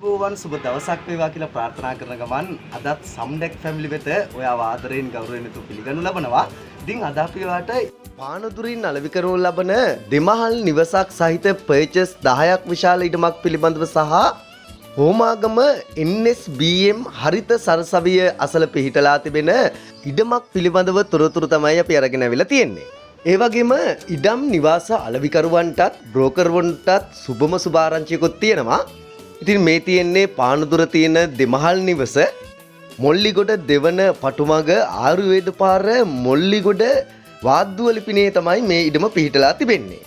ආයුබෝවන් සුබ දවසක් වේවා කියලා ප්‍රාර්ථනා කරන ගමන් අදත් සම්ඩෙක් ෆැමිලි වෙත ඔයාව ආදරයෙන් ගෞරවයෙන් යුතුව පිළිගනු ලබනවා. ඉතින් අද අපි ඔයාලට පානදුරින් අලෙවි කරනු ලබන දෙමහල් නිවසක් සහිත පර්චස් 10ක් විශාල ඉඩමක් පිළිබඳව සහ හෝමාගම NSBM හරිත සරසවිය අසල පිහිටලා තිබෙන ඉඩමක් පිළිබඳව තොරතුරු තමයි අපි අරගෙන අවිලා තියෙන්නේ. ඒ වගේම ඉඩම් නිවාස අලෙවිකරුවන්ටත් බ්‍රෝකර්වන්ටත් සුබම සුභාරංචියකුත් තියෙනවා. ඉතින් මේ තියෙන්නේ පානදුර තියෙන දෙමහල් නිවස මොල්ලිගොඩ දෙවන පටුමග ආයුර්වේද පාර මොල්ලිගොඩ වාද්දුව ලිපිනේ තමයි මේ ඉඩම පිහිටලා තිබෙන්නේ.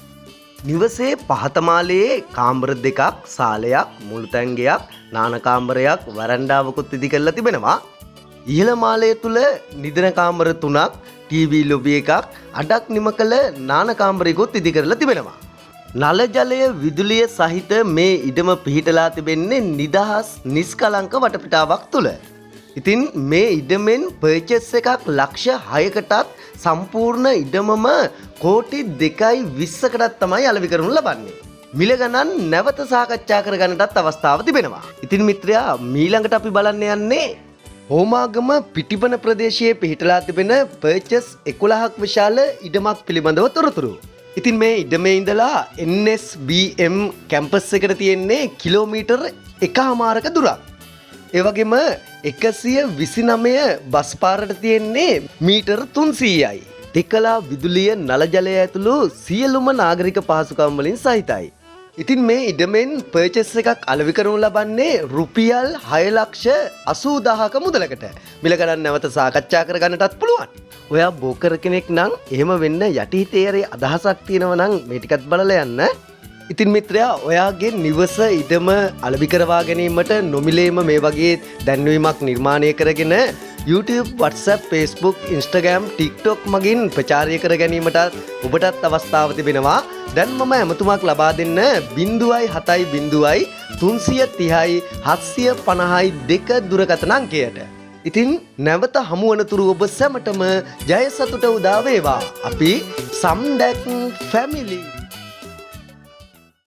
නිවසේ පහත මාලයේ කාමර දෙකක්, සාලයක්, මුළු තැන්ගයක්, නාන කාමරයක්, වරණ්ඩාවකුත් ඉදි කරලා තිබෙනවා. ඉහළ මාලය තුල නිදන කාමර 3ක්, ටීවී ලොබි එකක්, අඩක් නිම කළ නාන කාමරයකුත් ඉදි කරලා තිබෙනවා. නල ජලය විදුලිය සහිත මේ ඉඩම පිහිටලා තිබෙන්නේ නිදහස් නිස්කලංක වටපිටාවක් තුල. ඉතින් මේ ඉඩමෙන් පර්චස් එකක් ලක්ෂ 6කටත් සම්පූර්ණ ඉඩමම කෝටි 2.20කටත් තමයි අලෙවි කරනු ලබන්නේ. මිල ගණන් නැවත සාකච්ඡා කරගන්නටත් අවස්ථාව තිබෙනවා. ඉතින් මිත්‍රයා මීළඟට අපි බලන්න යන්නේ හෝමාගම පිටිපන ප්‍රදේශයේ පිහිටලා තිබෙන පර්චස් 11ක් විශාල ඉඩමක් පිළිබඳව තොරතුරු. ඉතින් මේ ඉඩමේ ඉඳලා NSBM කැම්පස් එකට තියෙන්නේ කිලෝමීටර් 1මාරක දුරක්. ඒ වගේම 129 බස් පාරට තියෙන්නේ මීටර් 300යි. දෙකලා විදුලිය නල ජලය ඇතුළු සියලුම නාගරික පහසුකම් වලින් සහිතයි. ඉතින් මේ ඉඩමෙන් පර්චස් එකක් අලෙවි කරනු ලබන්නේ රුපියල් 6,80,000ක මුදලකට. මිල ගණන් නැවත සාකච්ඡා කරගන්නටත් පුළුවන්. ඔයා බෝකර් කෙනෙක් නම් එහෙම වෙන්න යටිහිතේ අදහසක් තියෙනවා නම් මේ ටිකත් බලලා යන්න. ඉතින් මිත්‍රයා ඔයාගේ නිවස ඉඩම අලෙවි කරවා ගැනීමට නොමිලේම මේ වගේ දැන්වීමක් නිර්මාණය කරගෙන YouTube, WhatsApp, Facebook, Instagram, TikTok මගින් ප්‍රචාරය කර ගැනීමට ඔබටත් අවස්ථාව තිබෙනවා. දැන් මම ඇමතුමක් ලබා දෙන්න 070 330 750 2 දුරකථන අංකයට. ඉතින් නැවත හමුවනතුරු ඔබ සැමටම ජය සතුට උදා වේවා. අපි සම්ඩැක් ෆැමිලි